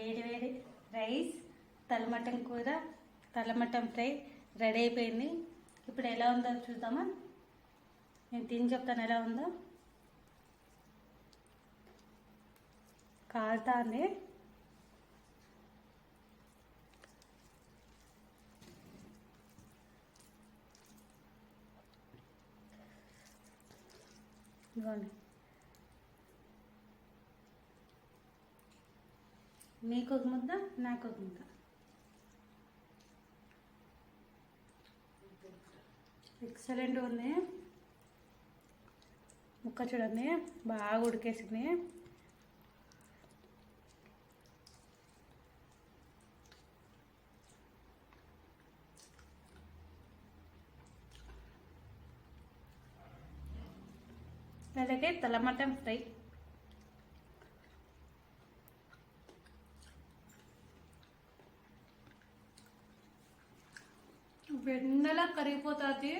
వేడి వేడి రైస్, తలమటం కూర, తలమటం ఫ్రై రెడీ అయిపోయింది. ఇప్పుడు ఎలా ఉందో చూద్దామా? నేను తిని చెప్తాను ఎలా ఉందో. కాలుతాంది. ఇవ్వండి, మీకు ఒక ముద్ద, నాకు ఒక ముద్ద. ఎక్సలెంట్ ఉంది. ముక్క చూడండి, బాగా ఉడికేసింది. అలాగే తలమటం ఫ్రై. వెన్నెలా కరిగిపోతుంది.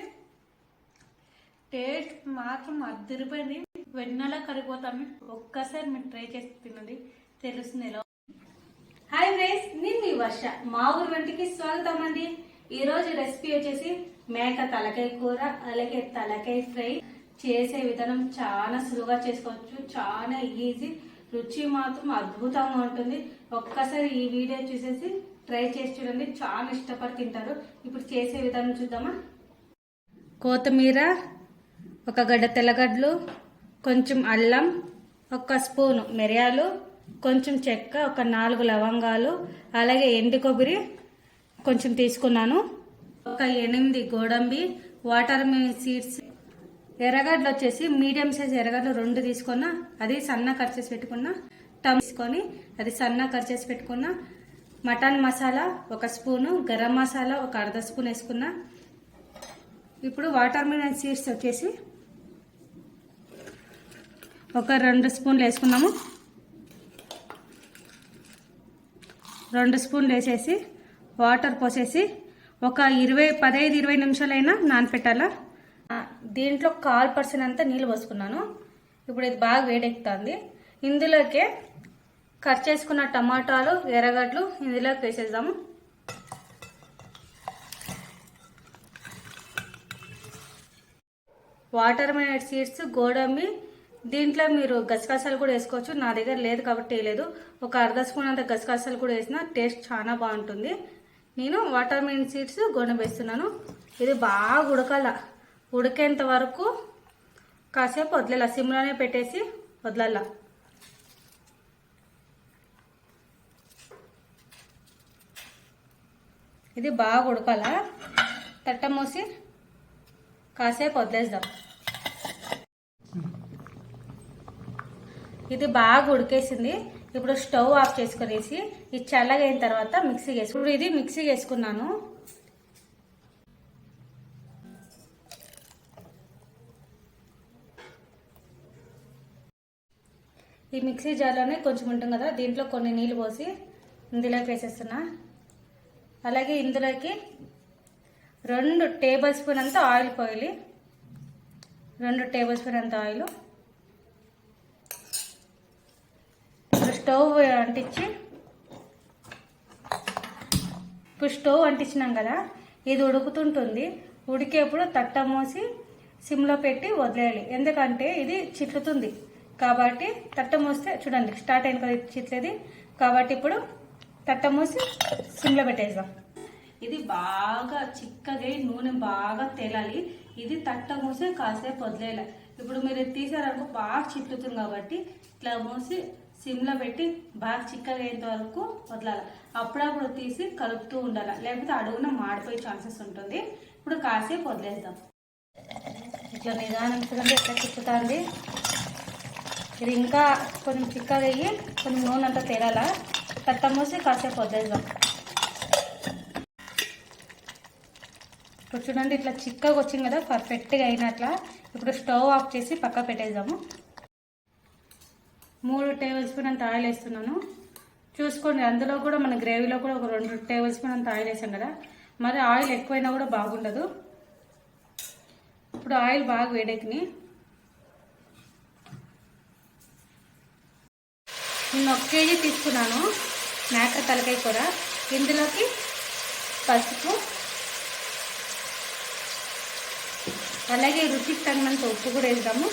టేస్ట్ మాత్రం అదిరిపోయింది. వెన్నెలా కరిగిపోతాను. ఒక్కసారి మీరు ట్రై చేసి తినండి, తెలుస్తుంది ఎలా. హాయ్ ఫ్రెండ్స్, నేను మీ వర్ష. మా ఊరు వంటికి స్వాగతం అండి. ఈరోజు రెసిపీ వచ్చేసి మేక తలకాయ కూర, అలాగే తలకాయ ఫ్రై. చేసే విధానం చాలా సులువుగా చేసుకోవచ్చు, చాలా ఈజీ. రుచి మాత్రం అద్భుతంగా ఉంటుంది. ఒక్కసారి ఈ వీడియో చూసేసి ట్రై చేసి చూడండి, చాలా ఇష్టపడి తింటారు. ఇప్పుడు చేసే విధానం చూద్దామా? కొత్తిమీర, ఒక గడ్డ తెల్లగడ్డలు, కొంచెం అల్లం, ఒక స్పూను మిరియాలు, కొంచెం చెక్క, ఒక 4 లవంగాలు, అలాగే ఎండు కొబ్బరి కొంచెం తీసుకున్నాను, ఒక 8 గోడంబి, వాటర్ మిలన్ సీడ్స్. ఎర్రగడ్డలు వచ్చేసి మీడియం సైజ్ ఎర్రగడ్డలు 2 తీసుకున్నా, అది సన్న కట్ చేసి పెట్టుకున్నా. తీసుకొని అది సన్న కట్ చేసి పెట్టుకున్నా. మటన్ మసాలా 1 స్పూను, గరం మసాలా ఒక 1/2 స్పూన్ వేసుకున్నా. ఇప్పుడు వాటర్ మిలన్ సీడ్స్ వచ్చేసి ఒక 2 స్పూన్లు వేసుకున్నాము. 2 స్పూన్లు వేసేసి వాటర్ పోసేసి ఒక 15-20 నిమిషాలైనా నానపెట్టాలా. దీంట్లో 1/4% అంతా నీళ్ళు పోసుకున్నాను. ఇప్పుడు ఇది బాగా వేడెక్కుతుంది. ఇందులోకే కట్ చేసుకున్న టమాటాలు, ఎర్రగడ్డలు ఇందులోకి వేసేద్దాము. వాటర్ మిలన్ సీడ్స్, గోడంబి, దీంట్లో మీరు గసగసాలు కూడా వేసుకోవచ్చు. నా దగ్గర లేదు కాబట్టి వేయలేదు. ఒక 1/2 స్పూన్ అంత గసగసాలు కూడా వేసిన టేస్ట్ చాలా బాగుంటుంది. నేను వాటర్ మిలన్ సీడ్స్, గోడంబి వేస్తున్నాను. ఇది బాగా ఉడకాల. ఉడికేంత వరకు కాసేపు వదిలేలా, సిమ్లోనే పెట్టేసి వదలాల. ఇది బాగా ఉడకాల. తట్ట మూసి కాసేపు వదిలేద్దాం. ఇది బాగా ఉడికేసింది. ఇప్పుడు స్టవ్ ఆఫ్ చేసుకునేసి ఇది చల్లగా అయిన తర్వాత మిక్సీకి వేసుకు. ఇప్పుడు ఇది మిక్సీకి వేసుకున్నాను. ఈ మిక్సీ జార్లోనే కొంచెం ఉంటుంది కదా, దీంట్లో కొన్ని నీళ్ళు పోసి ఇందులోకి వేసేస్తున్నా. అలాగే ఇందులోకి 2 టేబుల్ స్పూన్ అంత ఆయిల్ పోయాలి. 2 టేబుల్ స్పూన్ అంత ఆయిల్. ఇప్పుడు స్టవ్ అంటించినాం కదా, ఇది ఉడుకుతుంటుంది. ఉడికేప్పుడు తట్ట మూసి సిమ్లో పెట్టి వదిలేయాలి. ఎందుకంటే ఇది చిట్లుతుంది కాబట్టి. తట్ట మూస్తే చూడండి స్టార్ట్ అయిన కదా చిట్లేది కాబట్టి. ఇప్పుడు తట్ట మూసి సిమ్లో పెట్టేద్దాం. ఇది బాగా చిక్కగా నూనె బాగా తేలాలి. ఇది తట్ట మూసి కాసేపు వదిలేయాలి. ఇప్పుడు మీరు తీసారనుకో బాగా చిట్లుతుంది కాబట్టి ఇట్లా మూసి సిమ్లో పెట్టి బాగా చిక్కగా అయ్యేంత వరకు వదలాలి. అప్పుడప్పుడు తీసి కలుపుతూ ఉండాలి, లేకపోతే అడుగున మాడిపోయే ఛాన్సెస్ ఉంటుంది. ఇప్పుడు కాసేపు వదిలేద్దాం. ఇట్లా నిదానం చూడండి ఎట్లా చిక్కుతుంది. ఇది ఇంకా కొంచెం చిక్కగా అయ్యి కొంచెం నూనె అంతా తేలాలా. తట్ట మూసి కాసేపు వదిలేద్దాం. ఇప్పుడు చూడండి ఇట్లా చిక్కగా వచ్చింది కదా, పర్ఫెక్ట్గా అయినట్లా. ఇప్పుడు స్టవ్ ఆఫ్ చేసి పక్క పెట్టేద్దాము. 3 టేబుల్ స్పూన్ అంత ఆయిల్ వేస్తున్నాను. చూసుకోండి, అందులో కూడా మన గ్రేవీలో కూడా ఒక 2 టేబుల్ స్పూన్ అంత ఆయిల్ వేసాం కదా, మరి ఆయిల్ ఎక్కువైనా కూడా బాగుండదు. ఇప్పుడు ఆయిల్ బాగా వేడెక్కిని. నేను 1 కేజీ తీసుకున్నాను. మేక తలకాయ కూర. ఇందులోకి పసుపు, అలాగే రుచికి తగినంత ఉప్పు కూడా వేద్దాము.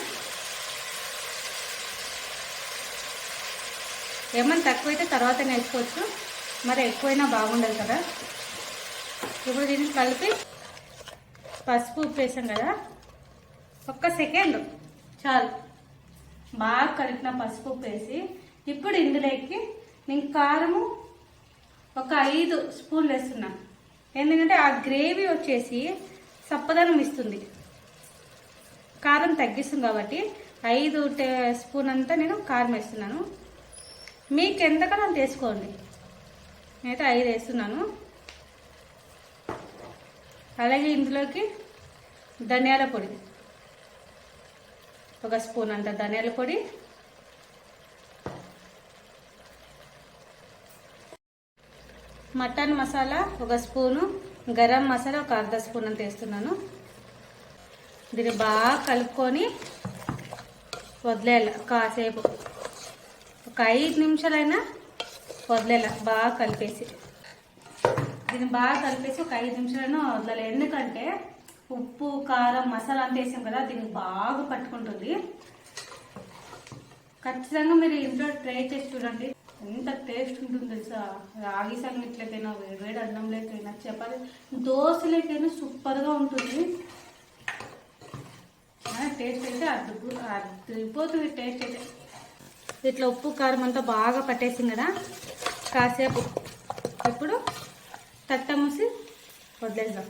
ఏమన్నా తక్కువైతే తర్వాత వేసుకోవచ్చు, మరి ఎక్కువైనా బాగుండదు కదా. ఇప్పుడు దీన్ని కలిపి పసుపు ఉప్పు వేసాం కదా, ఒక్క సెకండ్ చాలు. బాగా కలిపిన పసుపు ఉప్పు వేసి ఇప్పుడు ఇందులోకి నేను కారము ఒక 5 స్పూన్లు వేస్తున్నా. ఎందుకంటే ఆ గ్రేవీ వచ్చేసి సప్పదనం ఇస్తుంది, కారం తగ్గిస్తుంది కాబట్టి 5 స్పూన్ అంతా నేను కారం వేస్తున్నాను. మీకు ఎంతకన్నా అంత వేసుకోండి, నేనైతే 5 వేస్తున్నాను. అలాగే ఇందులోకి ధనియాల పొడి ఒక స్పూన్ అంత ధనియాల పొడి, మటన్ మసాలా ఒక స్పూను, గరం మసాలా ఒక అర్ధ స్పూన్ అంత వేస్తున్నాను. దీన్ని బాగా కలుపుకొని వదిలేయాలి కాసేపు, ఒక 5 నిమిషాలైనా వదిలేయాలి. బాగా కలిపేసి దీన్ని బాగా కలిపేసి ఒక 5 నిమిషాలైనా వదలాలి. ఎందుకంటే ఉప్పు కారం మసాలా అంతా వేసాం కదా, దీనికి బాగా పట్టుకుంటుంది. ఖచ్చితంగా మీరు ఇంట్లో ట్రై చేసి చూడండి, ఎంత టేస్ట్ ఉంటుంది తెలుసా. రాగి సంగట్లకైనా, వేడి అన్నంలోకైనా, చపాతి దోశలకైనా సూపర్గా ఉంటుంది. టేస్ట్ అయితే అదిరిపోతుంది. టేస్ట్ అయితే ఇట్లా ఉప్పు కారం అంతా బాగా పట్టేసింది కదా, కాసేపు ఇప్పుడు తట్ట మూసి వదిలేద్దాం.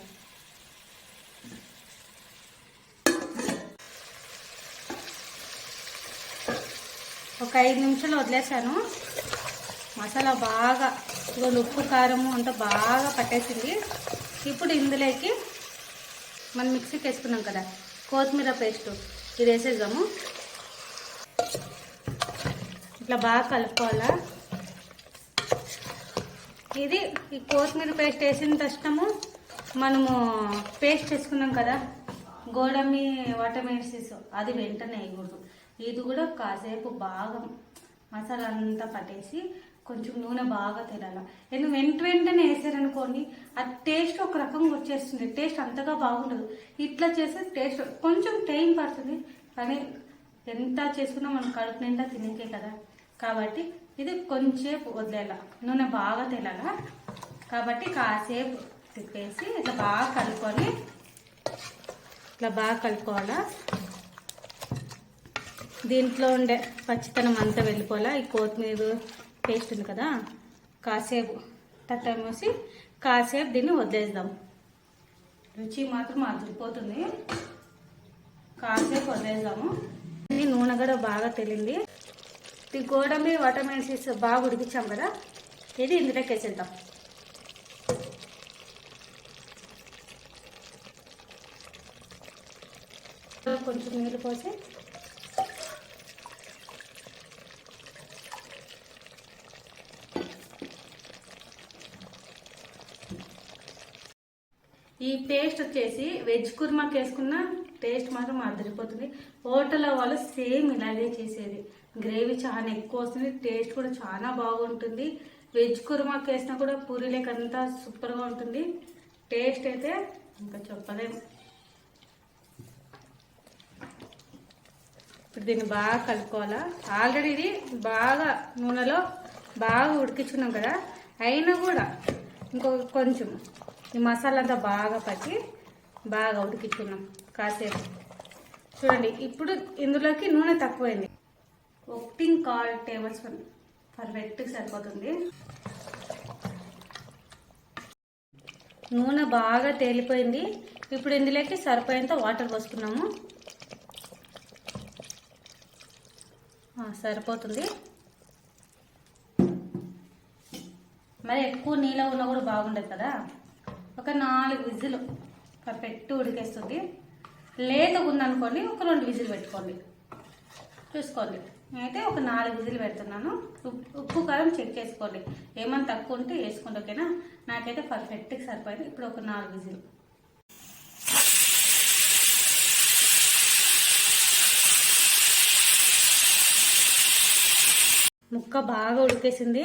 ఒక 5 నిమిషాలు వదిలేసాను. మసాలా బాగా ఉప్పు కారము అంతా బాగా పట్టేసింది. ఇప్పుడు ఇందులోకి మనం మిక్సీకి వేసుకున్నాం కదా కొత్తిమీర పేస్ట్, ఇది వేసేద్దాము. ఇట్లా బాగా కలుపుకోవాలా. ఇది ఈ కొత్తిమీర పేస్ట్ వేసిన తక్షణము మనము పేస్ట్ చేసుకున్నాం కదా గోడమి వాటర్మెలన్స్, అది వెంటనే వేయకూడదు. ఇది కూడా కాసేపు బాగా మసాలా అంతా పట్టేసి కొంచెం నూనె బాగా తినాలి. ఎందుకు వెంటనే వేసారనుకోండి ఆ టేస్ట్ ఒక రకంగా వచ్చేస్తుంది, టేస్ట్ అంతగా బాగుండదు. ఇట్లా చేస్తే టేస్ట్ కొంచెం టైం పడుతుంది, కానీ ఎంత చేసుకున్నా మనం కడుపు నిండా తినేకే కదా. కాబట్టి ఇది కొంచెంసేపు వదిలేయాల, నూనె బాగా తేలాల. కాబట్టి కాసేపు తిప్పేసి ఇట్లా బాగా కలుపుకొని ఇట్లా బాగా కలుపుకోవాలా. దీంట్లో ఉండే పచ్చితనం అంతా వెళ్ళిపోవాలా. ఈ కొత్తిమీర పేస్ట్ ఉంది కదా, కాసేపు తట్ట మూసి కాసేపు దీన్ని వదిలేద్దాం. రుచి మాత్రం అదిరిపోతుంది. కాసేపు వదిలేద్దాము. ఇది నూనె కూడా బాగా తెలింది. ఈ గోడమి వాటర్మెలన్స్ బాగా ఉడికించాం కదా, ఇది ఇందులోకి వేసేద్దాం. కొంచెం నీళ్ళు పోసి ఈ పేస్ట్ వచ్చేసి వెజ్ కుర్మాకి వేసుకున్న టేస్ట్ మాత్రం అదిరిపోతుంది. హోటల్లో వాళ్ళు సేమ్ ఇలాగే చేసేది. గ్రేవీ చాలా ఎక్కువ వస్తుంది, టేస్ట్ కూడా చాలా బాగుంటుంది. వెజ్ కుర్మాకి వేసినా కూడా పూరీలకంతా సూపర్గా ఉంటుంది. టేస్ట్ అయితే ఇంకా చెప్పలేము. ఇప్పుడు దీన్ని బాగా కలుపుకోవాలా. ఆల్రెడీ ఇది బాగా నూనెలో బాగా ఉడికించుకున్నాం కదా, అయినా కూడా ఇంకొక కొంచెం ఈ మసాలా అంతా బాగా పట్టి బాగా ఉడికించుకున్నాం కాసేపు. చూడండి ఇప్పుడు ఇందులోకి నూనె తక్కువైంది, 1 టేబుల్ స్పూన్ పర్ఫెక్ట్గా సరిపోతుంది. నూనె బాగా తేలిపోయింది. ఇప్పుడు ఇందులోకి సరిపోయేంత వాటర్ పోసుకున్నాము. సరిపోతుంది. మరి ఎక్కువ నీళ్ళ ఉన్నా కూడా బాగుండదు కదా. ఒక 4 విజిల్ పర్ఫెక్ట్ ఉడికేస్తుంది. లేతగా ఉందనుకోండి ఒక 2 విజిల్ పెట్టుకోండి, చూసుకోండి. నేనైతే ఒక 4 విజిల్ పెడుతున్నాను. ఉప్పు కారం చెక్ చేసుకోండి, ఏమైనా తక్కువ ఉంటే వేసుకోండి, ఓకేనా. నాకైతే పర్ఫెక్ట్గా సరిపోయింది. ఇప్పుడు ఒక 4 విజిల్. ముక్క బాగా ఉడికేసింది.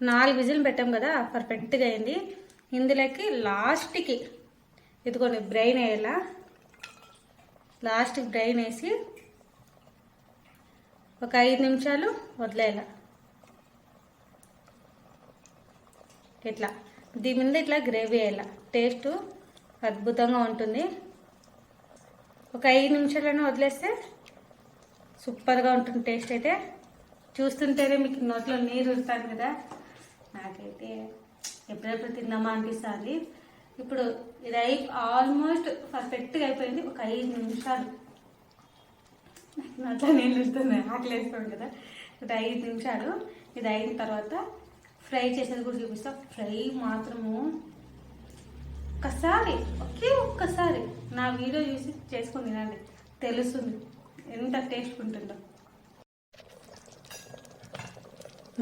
4 విజిల్ పెట్టాం కదా, పర్ఫెక్ట్గా అయింది. ఇందులోకి లాస్ట్కి ఇదిగోండి బ్రెయిన్ వేయాలా. లాస్ట్కి బ్రెయిన్ వేసి ఒక 5 నిమిషాలు వదిలేయాల. ఇట్లా దీని మీద ఇట్లా గ్రేవీ వేయాల. టేస్ట్ అద్భుతంగా ఉంటుంది. ఒక 5 నిమిషాలైనా వదిలేస్తే సూపర్గా ఉంటుంది టేస్ట్ అయితే. చూస్తుంటేనే మీకు నోట్లో నీరు ఉడుతుంది కదా, నాకైతే ఎప్పుడెప్పుడు తిన్నామా అనిపిస్తుంది. ఇప్పుడు ఇది ఆల్మోస్ట్ పర్ఫెక్ట్గా అయిపోయింది. ఒక 5 నిమిషాలు నోట్లో నీళ్ళు ఉడుతున్నాయి, ఆకలి వేసుకోండి కదా. ఒక 5 నిమిషాలు ఇది అయిన తర్వాత ఫ్రై చేసేది కూడా చూపిస్తాం. ఫ్రై మాత్రము ఒక్కసారి నా వీడియో చూసి చేసుకొని తినండి, తెలుస్తుంది ఎంత టేస్ట్ ఉంటుందో.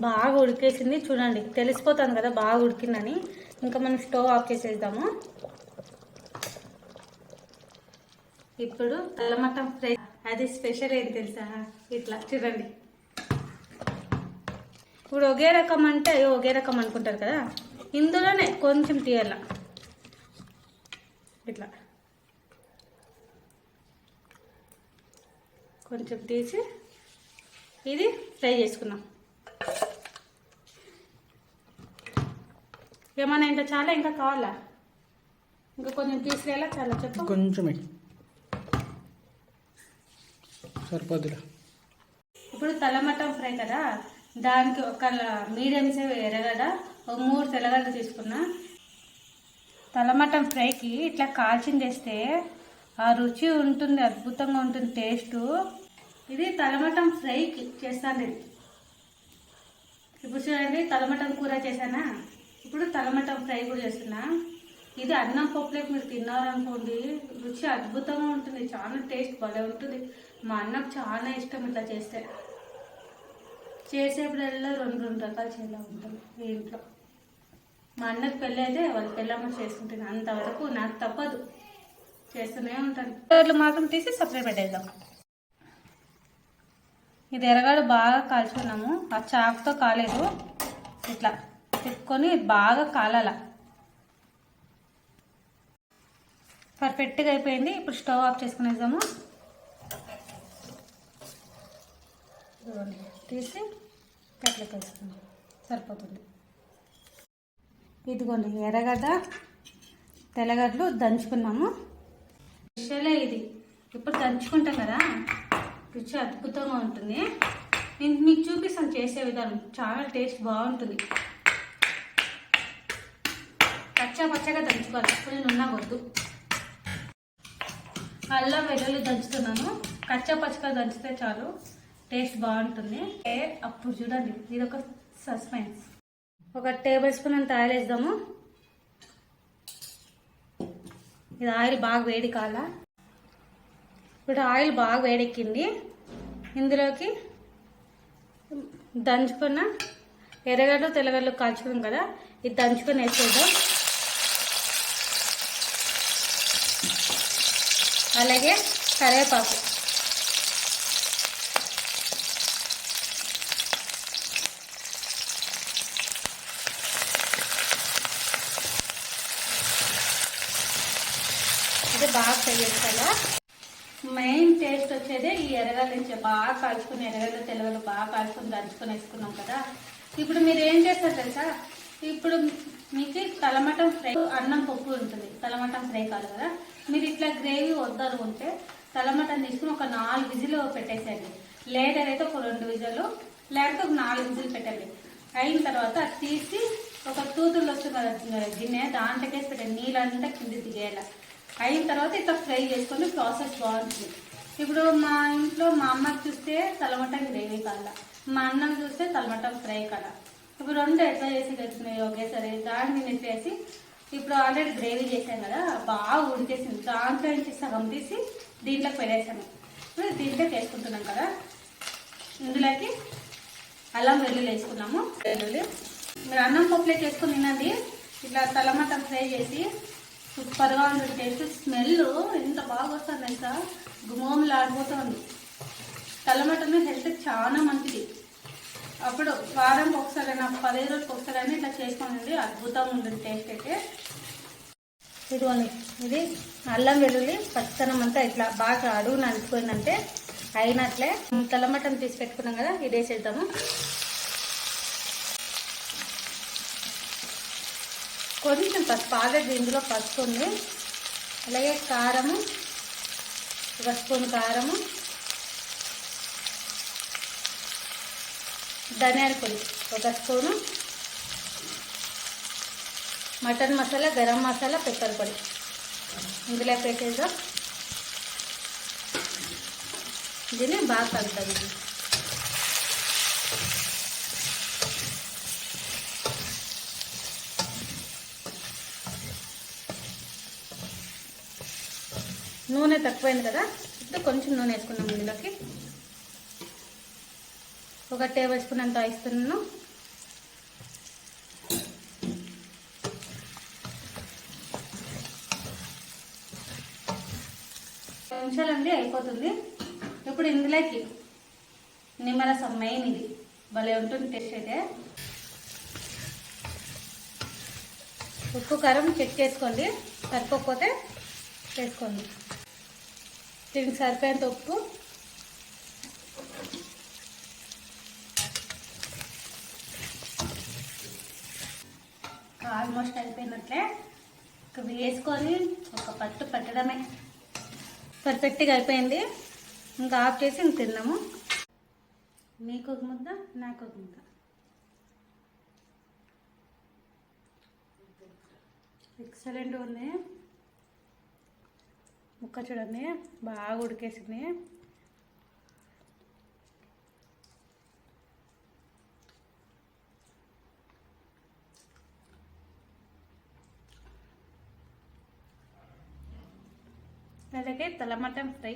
బాగా ఉడికేసింది చూడండి, తెలిసిపోతుంది కదా బాగా ఉడికిందని. ఇంకా మనం స్టవ్ ఆఫ్ చేసేద్దాము. ఇప్పుడు తెల్లమట్టం ఫ్రై, అది స్పెషల్ ఏం తెలుసా, ఇట్లా చూడండి. ఇప్పుడు ఒకే రకం అంటే ఒకే రకం అనుకుంటారు కదా, ఇందులోనే కొంచెం తీయాల. ఇట్లా కొంచెం తీసి ఇది ఫ్రై చేసుకున్నాం. ఏమన్నా ఇంకా చాలా ఇంకా కావాలా? ఇంకా కొంచెం తీసుకెళ్ళా చాలా చెప్పు. కొంచెం సరిపోద్దురా. ఇప్పుడు తలమటం ఫ్రై కదా, దానికి ఒక మీడియం సైజ్ ఎర్రగడ్డ, ఒక 3 తెల్లగడ్డలు తీసుకున్నా. తలమటం ఫ్రైకి ఇట్లా కాల్చింది వేస్తే ఆ రుచి ఉంటుంది, అద్భుతంగా ఉంటుంది టేస్టు. ఇది తలమటం ఫ్రైకి చేస్తాను. ఇది ఇప్పుడు చూడండి, తలమటం కూర చేశానా, ఇప్పుడు తలమటం ఫ్రై కూడా చేస్తున్నా. ఇది అన్నం పప్పులోకి మీరు తిన్నారనుకోండి, రుచి అద్భుతంగా ఉంటుంది, చాలా టేస్ట్ భలే ఉంటుంది. మా అన్నకు చాలా ఇష్టం ఇట్లా చేస్తే. చేసేప్పుడల్లా 2 రకాలు చేయాలి ఉంటుంది ఈ ఇంట్లో. మా అన్నకు పెళ్ళి అయితే వాళ్ళు పెళ్ళమ్మ చేసుకుంటుంది, అంతవరకు నాకు తప్పదు, చేస్తూనే ఉంటాను. రోజులు మాత్రం తీసి సపరేట్ పెట్టేద్దాం. ఇది ఎర్రగడ్డ బాగా కాల్చుకున్నాము, ఆ చాకుతో కాలేదు, ఇట్లా తిప్పుకొని బాగా కాలాల. పర్ఫెక్ట్గా అయిపోయింది. ఇప్పుడు స్టవ్ ఆఫ్ చేసుకునేద్దాము. తీసి కట్లకి వేసుకుందాం, సరిపోతుంది. ఇదిగోండి ఎర్రగడ్డ తెల్లగడ్డలు దంచుకున్నాము. స్పెషలే ఇది, ఇప్పుడు దంచుకుంటాం కదా, రుచి అద్భుతంగా ఉంటుంది. నేను మీకు చూపిస్తాను చేసే విధానం, చాలా టేస్ట్ బాగుంటుంది. పచ్చగా దంచుకోవాలి, ఫుల్ నున్నగొద్దు. అల్లం వెల్లుల్లి దంచుతున్నాను, పచ్చగా దంచితే చాలు, టేస్ట్ బాగుంటుంది. అప్పుడు చూడండి, ఇది ఒక సస్పెన్స్. 1 టేబుల్ స్పూన్ అంత ఆయిల్ వేద్దాము. ఇది ఆయిల్ బాగా వేడి కాల. ఇప్పుడు ఆయిల్ బాగా వేడెక్కింది. ఇందులోకి దంచుకున్న ఎర్రగడ్డ తెల్లగడ్డలు కాల్చుకున్నాం కదా, ఇది దంచుకొని వేసేద్దాం. అలాగే కరివేపాకు, ఇది బాగా ఫ్రై చేసుకోవాలా. మెయిన్ టేస్ట్ వచ్చేది ఈ ఎర్రగడ్డ నుంచి బాగా కాల్చుకుని, ఎర్రగడ్డ తెల్లగడ్డ బాగా కాల్చుకుని దంచుకొని వేసుకున్నాం కదా. ఇప్పుడు మీరు ఏం చేస్తారు తెలుసా, ఇప్పుడు మీకు తలమటం ఫ్రై అన్నం పప్పు ఉంటుంది, తలమటం ఫ్రై కాదు కదా, మీరు ఇట్లా గ్రేవీ వద్దనుకుంటే తలమటం తీసుకుని ఒక 4 విజిల్ పెట్టేసేయండి. లేటర్ అయితే ఒక 2 విజిల్, లేకపోతే ఒక 4 విజిల్ పెట్టండి. అయిన తర్వాత అది తీసి ఒక తూతులు వస్తుంది కదా గిన్నె, దాంట్లోకేసి పెట్టండి, నీళ్ళంతా కింది దిగేయాల. అయిన తర్వాత ఇట్లా ఫ్రై చేసుకొని ప్రాసెస్ బాగుంటుంది. ఇప్పుడు మా ఇంట్లో మా అమ్మకి చూస్తే తలమటం గ్రేవీ కాల, మా అన్నకు చూస్తే తలమటం ఫ్రై కదా. ఇప్పుడు 2 ఎట్లా చేసి కలుస్తున్నాయి ఒకేసారి, దాన్ని నెట్టేసి ఇప్పుడు ఆల్రెడీ గ్రేవీ చేసాం కదా, బాగా ఉడికేసింది, దాంట్లో నుంచి సగం తీసి దీంట్లోకి పెట్టేసాము. ఇప్పుడు దీంట్లోకి వేసుకుంటున్నాం కదా, ఇందులోకి అల్లం వెల్లుల్లి వేసుకున్నాము. వెల్లుల్లి మీరు అన్నం పప్పులోకి వేసుకుని తినండి. ఇట్లా తలమటం ఫ్రై చేసి సూపర్గా ఉంటుంది టేస్ట్. స్మెల్ ఎంత బాగా వస్తుంది ఎంత గుమోములు ఆడిపోతుంది. తలమటం హెల్త్కి చాలా మంచిది. ఆ అప్పుడు వారానికి ఒకసారి అయినా 15 రోజులకు ఒకసారి అయినా ఇట్లా చేసుకోనండి, అద్భుతంగా ఉంటుంది టేస్ట్ అయితే. ఇదిగోండి, ఇది అల్లం వెల్లుల్లి పచ్చనం అంతా ఇట్లా బాగా అడుగున అంటుకుందంటే అయినట్లే. తెల్ల మటన్ తీసి పెట్టుకున్నాం కదా, ఇది వేసేద్దాము. కొంచెం పసుపు, ఆల్రెడీ ఇందులో పసుపు ఉంది. అలాగే కారము, 1 స్పూన్ కారము, ధనియాల పొడి 1 spoon, mutton masala, garam masala, pepper పొడి ఇందులో పెట్టేద్దాం. దీన్ని బాగా కలుపుతాం. నూనె తక్కువైంది కదా, ఇప్పుడు కొంచెం నూనె వేసుకున్నాం. ఇందులోకి 1 టేబుల్ స్పూన్ అంత వేస్తున్నాను. నిమిషాలండి అయిపోతుంది. ఇప్పుడు ఇందులోకి నిమ్మరసం, మెయిన్ ఇది భలే ఉంటుంది టేస్ట్ అయితే. ఉప్పు కారం చెక్ చేసుకోండి, సరిపోకపోతే వేసుకోండి. దీనికి సరిపోయేంత ఉప్పు, ఆల్మోస్ట్ అయిపోయినట్లే. ఇక వేసుకొని ఒక పట్టు పట్టడమే. పర్ఫెక్ట్గా అయిపోయింది. ఇంకా ఆఫ్ చేసి ఇంక తిన్నాము. మీకు ఒక ముద్ద, నాకు ఒక ముద్ద. ఎక్సలెంట్ ఉంది. ముక్క చూడండి బాగా ఉడికేసింది. అలాగే తల మటన్ ఫ్రై.